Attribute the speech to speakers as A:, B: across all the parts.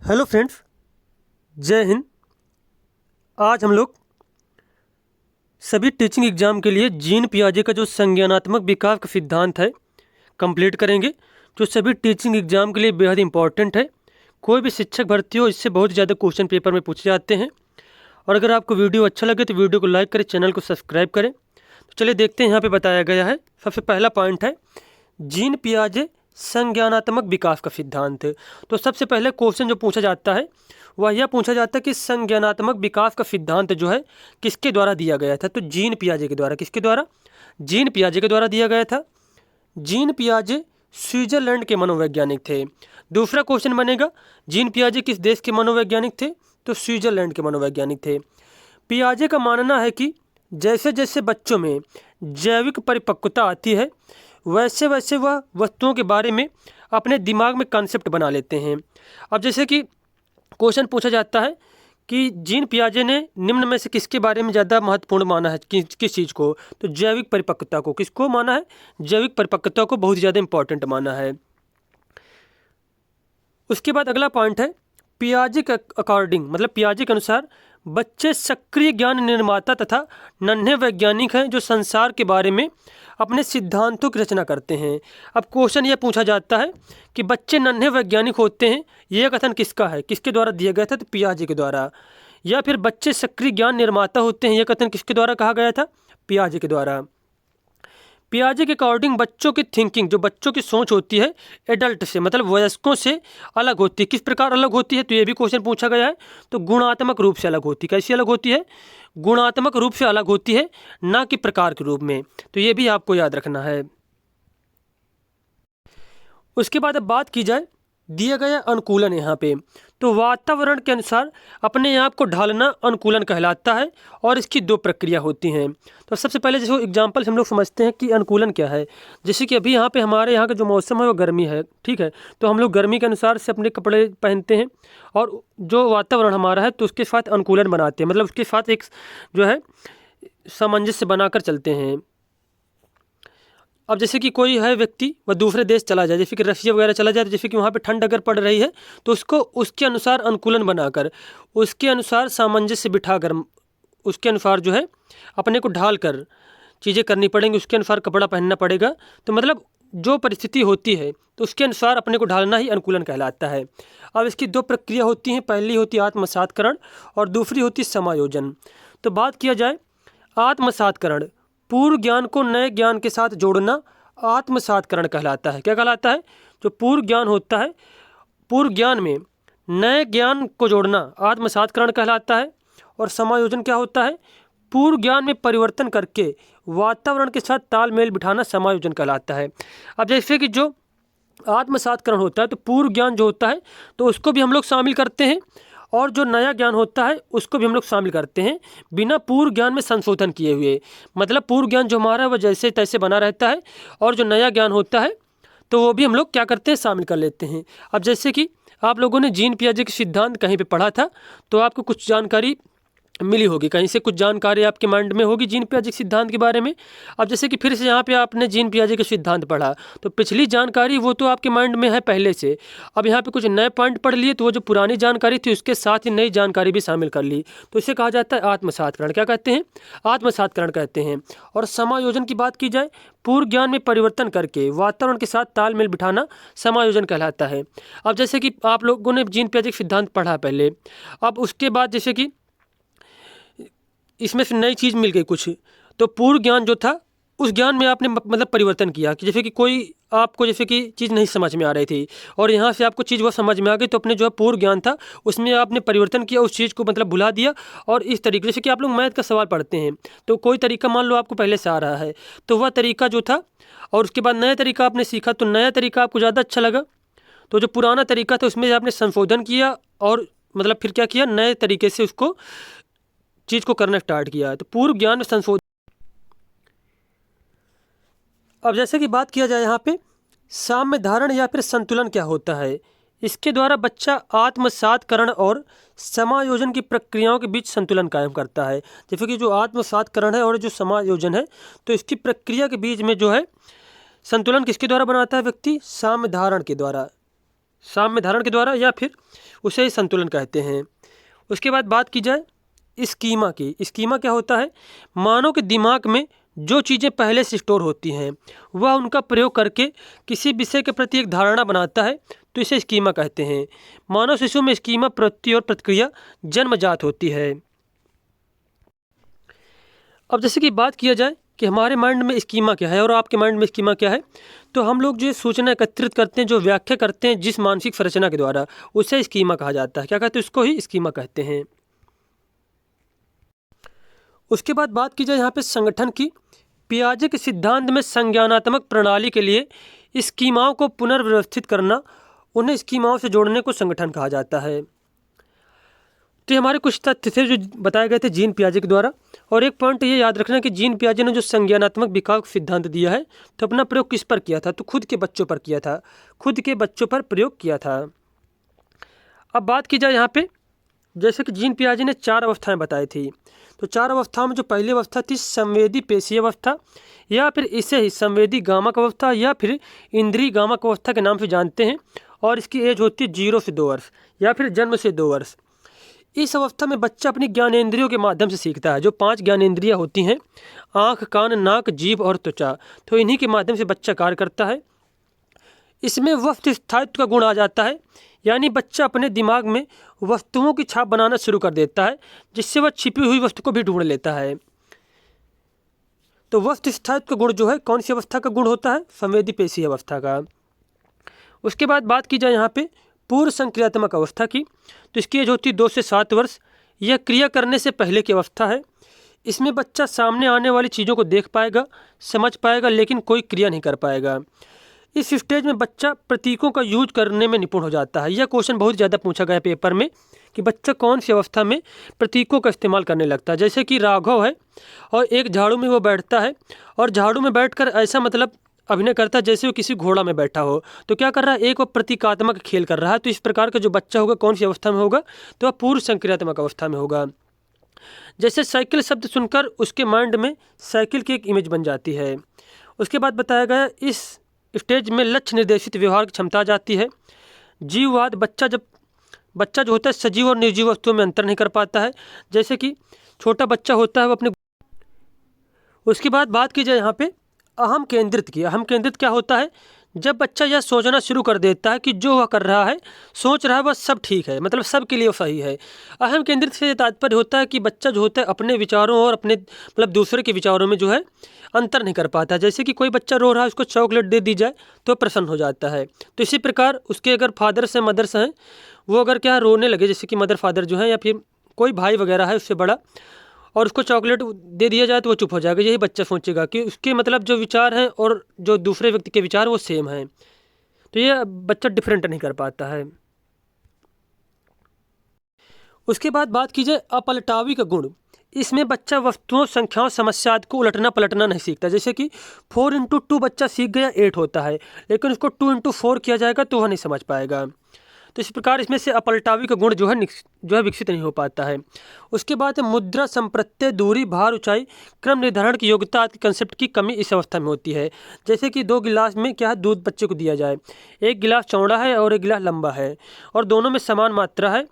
A: Hello friends, जय हिंद। आज हम लोग सभी टीचिंग एग्ज़ाम के लिए जीन पियाजे का जो संज्ञानात्मक विकास का सिद्धांत है कंप्लीट करेंगे, जो सभी टीचिंग एग्ज़ाम के लिए बेहद इंपॉर्टेंट है। कोई भी शिक्षक भर्ती हो, इससे बहुत ज़्यादा क्वेश्चन पेपर में पूछे जाते हैं। और अगर आपको वीडियो अच्छा लगे तो वीडियो को लाइक करें, चैनल को सब्सक्राइब करें। तो चलिए देखते हैं यहाँ पे बताया गया है। सबसे पहला पॉइंट है जीन पियाजे संज्ञानात्मक विकास का सिद्धांत। तो सबसे पहले क्वेश्चन जो पूछा जाता है वह यह पूछा जाता है कि संज्ञानात्मक विकास का सिद्धांत जो है किसके द्वारा दिया गया था। तो जीन पियाजे के द्वारा। किसके द्वारा? जीन पियाजे के द्वारा दिया गया था। जीन पियाजे स्विट्जरलैंड के मनोवैज्ञानिक थे। दूसरा क्वेश्चन बनेगा जीन पियाजे किस देश के मनोवैज्ञानिक थे? तो स्विट्जरलैंड के मनोवैज्ञानिक थे। पियाजे का मानना है कि जैसे जैसे बच्चों में जैविक परिपक्वता आती है वैसे वैसे वह वस्तुओं के बारे में अपने दिमाग में कॉन्सेप्ट बना लेते हैं। अब जैसे कि क्वेश्चन पूछा जाता है कि जीन पियाजे ने निम्न में से किसके बारे में ज़्यादा महत्वपूर्ण माना है, किस चीज़ को? तो जैविक परिपक्वता को। किसको माना है? जैविक परिपक्वता को बहुत ज़्यादा इंपॉर्टेंट माना है। उसके बाद अगला पॉइंट है पियाजे के अकॉर्डिंग, मतलब पियाजे के अनुसार बच्चे सक्रिय ज्ञान निर्माता तथा नन्हे वैज्ञानिक हैं जो संसार के बारे में अपने सिद्धांतों की रचना करते हैं। अब क्वेश्चन यह पूछा जाता है कि बच्चे नन्हे वैज्ञानिक होते हैं, यह कथन किसका है? किसके द्वारा दिया गया था? तो पियाजे के द्वारा। या फिर बच्चे सक्रिय ज्ञान निर्माता होते हैं, यह कथन किसके द्वारा कहा गया था? पियाजे के द्वारा। पियाजे के अकॉर्डिंग बच्चों की थिंकिंग, जो बच्चों की सोच होती है एडल्ट से, मतलब वयस्कों से अलग होती है। किस प्रकार अलग होती है? तो ये भी क्वेश्चन पूछा गया है। तो गुणात्मक रूप से अलग होती है। कैसी अलग होती है? गुणात्मक रूप से अलग होती है, ना कि प्रकार के रूप में। तो ये भी आपको याद रखना है। उसके बाद अब बात की जाए दिया गया अनुकूलन। यहाँ पे तो वातावरण के अनुसार अपने आप को ढालना अनुकूलन कहलाता है और इसकी दो प्रक्रिया होती हैं। तो सबसे पहले जैसे एग्जाम्पल से हम लोग समझते हैं कि अनुकूलन क्या है। जैसे कि अभी यहाँ पे हमारे यहाँ का जो मौसम है वो गर्मी है, ठीक है। तो हम लोग गर्मी के अनुसार से अपने कपड़े पहनते हैं और जो वातावरण हमारा है तो उसके साथ अनुकूलन बनाते हैं, मतलब उसके साथ एक जो है सामंजस्य बनाकर चलते हैं। अब जैसे कि कोई है व्यक्ति वह दूसरे देश चला जाए, जैसे कि रशिया वगैरह चला जाए, तो जैसे कि वहाँ पे ठंड अगर पड़ रही है तो उसको उसके अनुसार अनुकूलन बनाकर, उसके अनुसार सामंजस्य बिठाकर, उसके अनुसार जो है अपने को ढाल कर चीज़ें करनी पड़ेंगी, उसके अनुसार कपड़ा पहनना पड़ेगा। तो मतलब जो परिस्थिति होती है तो उसके अनुसार अपने को ढालना ही अनुकूलन कहलाता है। अब इसकी दो प्रक्रिया होती हैं। पहली होती है आत्मसातकरण और दूसरी होती है समायोजन। तो बात किया जाए आत्मसातकरण, पूर्व ज्ञान को नए ज्ञान के साथ जोड़ना आत्मसातकरण कहलाता है। क्या कहलाता है? जो पूर्व ज्ञान होता है, पूर्व ज्ञान में नए ज्ञान को जोड़ना आत्मसातकरण कहलाता है। और समायोजन क्या होता है? पूर्व ज्ञान में परिवर्तन करके वातावरण के साथ तालमेल बिठाना समायोजन कहलाता है। अब जैसे कि जो आत्मसातकरण होता है तो पूर्व ज्ञान जो होता है तो उसको भी हम लोग शामिल करते हैं और जो नया ज्ञान होता है उसको भी हम लोग शामिल करते हैं बिना पूर्व ज्ञान में संशोधन किए हुए। मतलब पूर्व ज्ञान जो हमारा है वह जैसे तैसे बना रहता है और जो नया ज्ञान होता है तो वो भी हम लोग क्या करते हैं? शामिल कर लेते हैं। अब जैसे कि आप लोगों ने जीन पियाजे के सिद्धांत कहीं पे पढ़ा था तो आपको कुछ जानकारी मिली होगी, कहीं से कुछ जानकारी आपके माइंड में होगी जीन पियाजे के सिद्धांत के बारे में। अब जैसे कि फिर से यहाँ पे आपने जीन पियाजे के सिद्धांत पढ़ा तो पिछली जानकारी वो तो आपके माइंड में है पहले से। अब यहाँ पे कुछ नए पॉइंट पढ़ लिए तो वो जो पुरानी जानकारी थी उसके साथ ही नई जानकारी भी शामिल कर ली, तो इसे कहा जाता है आत्मसातकरण। क्या कहते हैं? आत्मसातकरण कहते हैं। और समायोजन की बात की जाए, पूर्व ज्ञान में परिवर्तन करके वातावरण के साथ तालमेल बिठाना समायोजन कहलाता है। अब जैसे कि आप लोगों ने जीन पियाजे के सिद्धांत पढ़ा पहले, अब उसके बाद जैसे कि इसमें से नई चीज़ मिल गई कुछ, तो पूर्व ज्ञान जो था उस ज्ञान में आपने मतलब परिवर्तन किया कि जैसे कि कोई आपको जैसे कि चीज़ नहीं समझ में आ रही थी और यहाँ से आपको चीज़ वो समझ में आ गई, तो अपने जो है पूर्व ज्ञान था उसमें आपने परिवर्तन किया, उस चीज़ को मतलब भुला दिया। और इस तरीके जैसे कि आप लोग मैथ का सवाल पढ़ते हैं तो कोई तरीका मान लो आपको पहले से आ रहा है तो वह तरीका जो था और उसके बाद नया तरीका आपने सीखा तो नया तरीका आपको ज़्यादा अच्छा लगा, तो जो पुराना तरीका था उसमें आपने संशोधन किया और मतलब फिर क्या किया? नए तरीके से उसको चीज़ को करना स्टार्ट किया है। तो पूर्व ज्ञान में संशोधन। अब जैसे कि बात किया जाए यहाँ पे साम्य धारण या फिर संतुलन क्या होता है। इसके द्वारा बच्चा आत्मसातकरण और समायोजन की प्रक्रियाओं के बीच संतुलन कायम करता है। जैसे कि जो आत्मसातकरण है और जो समायोजन है तो इसकी प्रक्रिया के बीच में जो है संतुलन किसके द्वारा बनाता है व्यक्ति? साम्य धारण के द्वारा। साम्य धारण के द्वारा, या फिर उसे संतुलन कहते हैं। उसके बाद बात की जाए स्कीमा की। स्कीमा क्या होता है? मानव के दिमाग में जो चीज़ें पहले से स्टोर होती हैं वह उनका प्रयोग करके किसी विषय के प्रति एक धारणा बनाता है, तो इसे स्कीमा कहते हैं। मानव शिशु में स्कीमा प्रवृत्ति और प्रतिक्रिया जन्मजात होती है। अब जैसे कि बात किया जाए कि हमारे माइंड में स्कीमा क्या है और आपके माइंड में स्कीमा क्या है, तो हम लोग जो सूचना एकत्रित करते हैं, जो व्याख्या करते हैं जिस मानसिक संरचना के द्वारा, उसे स्कीमा कहा जाता है। क्या कहते हैं? उसको ही स्कीमा कहते हैं। उसके बाद बात की जाए यहाँ पे संगठन की। पियाजे के सिद्धांत में संज्ञानात्मक प्रणाली के लिए स्कीमाओं को पुनर्व्यवस्थित करना, उन्हें स्कीमाओं से जोड़ने को संगठन कहा जाता है। तो ये हमारे कुछ तथ्य थे जो बताए गए थे जीन पियाजे के द्वारा। और एक पॉइंट ये याद रखना कि जीन पियाजे ने जो संज्ञानात्मक विकास सिद्धांत दिया है, तो अपना प्रयोग किस पर किया था? तो खुद के बच्चों पर किया था, खुद के बच्चों पर प्रयोग किया था। अब बात की जाए यहाँ पे, जैसे कि जीन पियाजे ने 4 अवस्थाएं बताई थी, तो 4 अवस्थाओं में जो पहली अवस्था थी संवेदी पेशीय अवस्था, या फिर इसे ही संवेदी गामक अवस्था, या फिर इंद्रिय गामक अवस्था के नाम से जानते हैं। और इसकी एज होती है 0 से 2 वर्ष, या फिर जन्म से 2 वर्ष। इस अवस्था में बच्चा अपनी ज्ञानेंद्रियों के माध्यम से सीखता है। जो 5 ज्ञानेंद्रियाँ होती हैं, आँख, कान, नाक, जीभ और त्वचा, तो इन्हीं के माध्यम से बच्चा कार्य करता है। इसमें वस्तु स्थायित्व का गुण आ जाता है, यानी बच्चा अपने दिमाग में वस्तुओं की छाप बनाना शुरू कर देता है, जिससे वह छिपी हुई वस्तु को भी ढूंढ लेता है। तो वस्तु स्थायित्व का गुण जो है कौन सी अवस्था का गुण होता है? संवेदी पेशीय अवस्था का। उसके बाद बात की जाए यहाँ पे पूर्व संक्रियात्मक अवस्था की, तो इसकी एज होती है 2 से 7 वर्ष। यह क्रिया करने से पहले की अवस्था है। इसमें बच्चा सामने आने वाली चीज़ों को देख पाएगा, समझ पाएगा, लेकिन कोई क्रिया नहीं कर पाएगा। इस स्टेज में बच्चा प्रतीकों का यूज करने में निपुण हो जाता है। यह क्वेश्चन बहुत ज़्यादा पूछा गया पेपर में कि बच्चा कौन सी अवस्था में प्रतीकों का इस्तेमाल करने लगता है। जैसे कि राघव है और एक झाड़ू में वो बैठता है, और झाड़ू में बैठकर ऐसा मतलब अभिनय करता है जैसे वो किसी घोड़ा में बैठा हो। तो क्या कर रहा है? एक वो प्रतीकात्मक खेल कर रहा है। तो इस प्रकार का जो बच्चा होगा कौन सी अवस्था में होगा? तो वह पूर्व संक्रियात्मक अवस्था में होगा। जैसे साइकिल शब्द सुनकर उसके माइंड में साइकिल की एक इमेज बन जाती है। उसके बाद बताया गया इस स्टेज में लक्ष्य निर्देशित व्यवहार की क्षमता आ जाती है। जीववाद, बच्चा जो होता है सजीव और निर्जीव वस्तुओं में अंतर नहीं कर पाता है। जैसे कि छोटा बच्चा होता है वो अपने। उसके बाद बात की जाए यहाँ पे अहम केंद्रित की। अहम केंद्रित क्या होता है? जब बच्चा यह सोचना शुरू कर देता है कि जो वह कर रहा है, सोच रहा है, वह सब ठीक है, मतलब सब के लिए सही है। अहम केंद्रित से तात्पर्य होता है कि बच्चा जो होता है अपने विचारों और अपने मतलब दूसरे के विचारों में जो है अंतर नहीं कर पाता। जैसे कि कोई बच्चा रो रहा है, उसको चॉकलेट दे दी जाए तो प्रसन्न हो जाता है। तो इसी प्रकार उसके अगर फादर्स हैं, मदर्स हैं, वो अगर क्या रोने लगे, जैसे कि मदर फादर जो है, या फिर कोई भाई वगैरह है उससे बड़ा, और उसको चॉकलेट दे दिया जाए तो वो चुप हो जाएगा। यही बच्चा सोचेगा कि उसके मतलब जो विचार हैं और जो दूसरे व्यक्ति के विचार वो सेम हैं। तो ये बच्चा डिफरेंट नहीं कर पाता है। उसके बाद बात की जाए अपलटावी का गुण। इसमें बच्चा वस्तुओं, संख्याओं, समस्या को उलटना पलटना नहीं सीखता। जैसे कि 4 × 2 बच्चा सीख गया 8 होता है, लेकिन उसको 2 × 4 किया जाएगा तो वह नहीं समझ पाएगा। तो इस प्रकार इसमें से अपलटावी का गुण जो है विकसित नहीं हो पाता है। उसके बाद मुद्रा, संप्रत्यय, दूरी, भार, ऊंचाई, क्रम निर्धारण की योग्यता आदि कंसेप्ट की कमी इस अवस्था में होती है। जैसे कि 2 गिलास में क्या है, दूध बच्चे को दिया जाए, एक गिलास चौड़ा है और एक गिलास लंबा है, और दोनों में समान मात्रा है।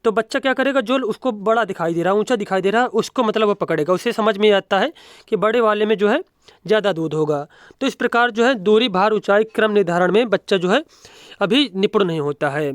A: तो बच्चा क्या करेगा? जो उसको बड़ा दिखाई दे रहा है, ऊंचा दिखाई दे रहा है, उसको मतलब वो पकड़ेगा। उसे समझ में आता है कि बड़े वाले में जो है ज़्यादा दूध होगा। तो इस प्रकार जो है दूरी, भार, ऊंचाई, क्रम निर्धारण में बच्चा जो है अभी निपुण नहीं होता है।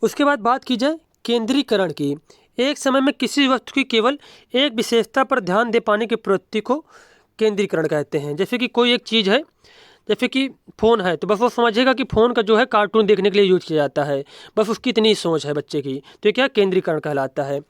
A: उसके बाद बात की जाए केंद्रीकरण की। एक समय में किसी वस्तु की केवल एक विशेषता पर ध्यान दे पाने की प्रवृत्ति को केंद्रीकरण कहते हैं। जैसे कि कोई एक चीज़ है, जैसे कि फ़ोन है, तो बस वो समझेगा कि फ़ोन का जो है कार्टून देखने के लिए यूज किया जाता है, बस उसकी इतनी सोच है बच्चे की। तो ये क्या केंद्रीकरण कहलाता है।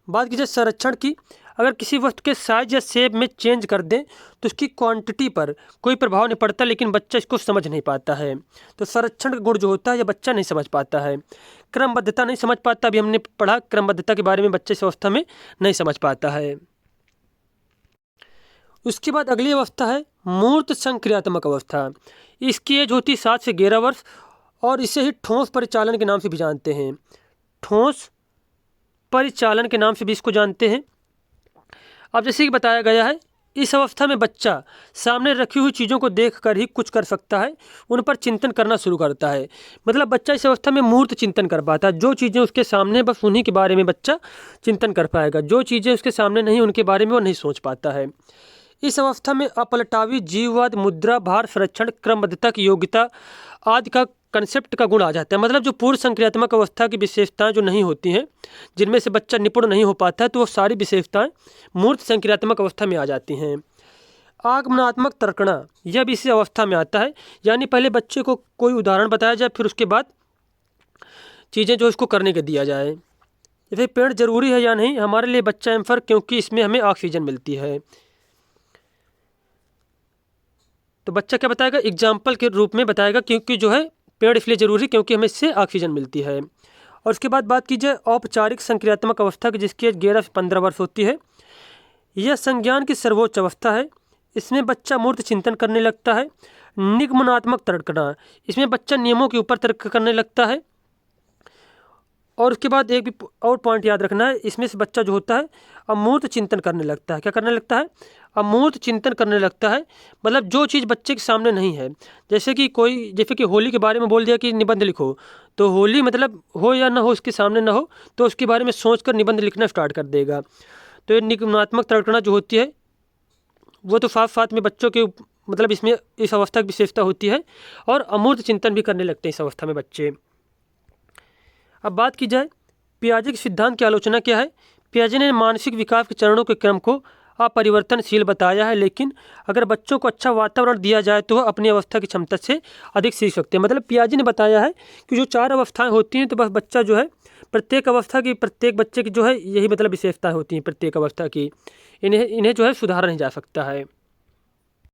A: बात की जाए संरक्षण की। अगर किसी वस्तु के साइज या शेप में चेंज कर दें तो उसकी क्वांटिटी पर कोई प्रभाव नहीं पड़ता, लेकिन बच्चा इसको समझ नहीं पाता है। तो संरक्षण का गुण जो होता है यह बच्चा नहीं समझ पाता है। क्रमबद्धता नहीं समझ पाता, अभी हमने पढ़ा क्रमबद्धता के बारे में, बच्चे इस अवस्था में नहीं समझ पाता है। उसके बाद अगली अवस्था है मूर्त संक्रियात्मक अवस्था। इसकी एज होती है 7 से 11 वर्ष, और इसे ही ठोस परिचालन के नाम से भी जानते हैं। ठोस परिचालन के नाम से भी इसको जानते हैं। अब जैसे कि बताया गया है इस अवस्था में बच्चा सामने रखी हुई चीज़ों को देखकर ही कुछ कर सकता है, उन पर चिंतन करना शुरू करता है। मतलब बच्चा इस अवस्था में मूर्त चिंतन कर पाता है। जो चीज़ें उसके सामने हैं, बस उन्हीं के बारे में बच्चा चिंतन कर पाएगा। जो चीज़ें उसके सामने नहीं, उनके बारे में वो नहीं सोच पाता है। इस अवस्था में अपलटावी जीववाद, मुद्रा, भार, संरक्षण, क्रमबद्धता की योग्यता आदि का कंसेप्ट का गुण आ जाता है। मतलब जो पूर्व संक्रियात्मक अवस्था की विशेषताएं जो नहीं होती हैं, जिनमें से बच्चा निपुण नहीं हो पाता है, तो वो सारी विशेषताएं मूर्त संक्रियात्मक अवस्था में आ जाती हैं। आगमनात्मक तर्कणा, यह भी इसी अवस्था में आता है। यानी पहले बच्चे को कोई उदाहरण बताया जाए, फिर उसके बाद चीज़ें जो इसको करने के दिया जाए। जैसे पेड़ जरूरी है या नहीं हमारे लिए, बच्चा एम्फर, क्योंकि इसमें हमें ऑक्सीजन मिलती है। तो बच्चा क्या बताएगा, एग्जाम्पल के रूप में बताएगा, क्योंकि जो है पेड़ इसलिए जरूरी क्योंकि हमें इससे ऑक्सीजन मिलती है। और उसके बाद बात की जाए औपचारिक संक्रियात्मक अवस्था की, जिसकी एज 11 से 15 वर्ष होती है। यह संज्ञान की सर्वोच्च अवस्था है। इसमें बच्चा मूर्त चिंतन करने लगता है। निगमनात्मक तर्कना, इसमें बच्चा नियमों के ऊपर तर्क करने लगता है। और उसके बाद एक भी और पॉइंट याद रखना है, इसमें से बच्चा जो होता है अमूर्त चिंतन करने लगता है। क्या करने लगता है, अमूर्त चिंतन करने लगता है। मतलब जो चीज़ बच्चे के सामने नहीं है, जैसे कि होली के बारे में बोल दिया कि निबंध लिखो, तो होली मतलब हो या ना हो, उसके सामने ना हो, तो उसके बारे में सोच कर निबंध लिखना स्टार्ट कर देगा। तो ये निगमनात्मक तर्कना जो होती है, वो तो साथ में बच्चों के मतलब इसमें इस अवस्था की विशेषता होती है। और अमूर्त चिंतन भी करने लगते हैं इस अवस्था में बच्चे। अब बात की जाए पियाजे के सिद्धांत की आलोचना क्या है। पियाजे ने मानसिक विकास के चरणों के क्रम को अपरिवर्तनशील बताया है, लेकिन अगर बच्चों को अच्छा वातावरण दिया जाए तो वह अपनी अवस्था की क्षमता से अधिक सीख सकते हैं। मतलब पियाजे ने बताया है कि जो 4 अवस्थाएं होती हैं, तो बस बच्चा जो है प्रत्येक अवस्था की, प्रत्येक बच्चे की जो है यही मतलब विशेषता होती हैं प्रत्येक अवस्था की, इन्हें जो है सुधारा नहीं जा सकता है।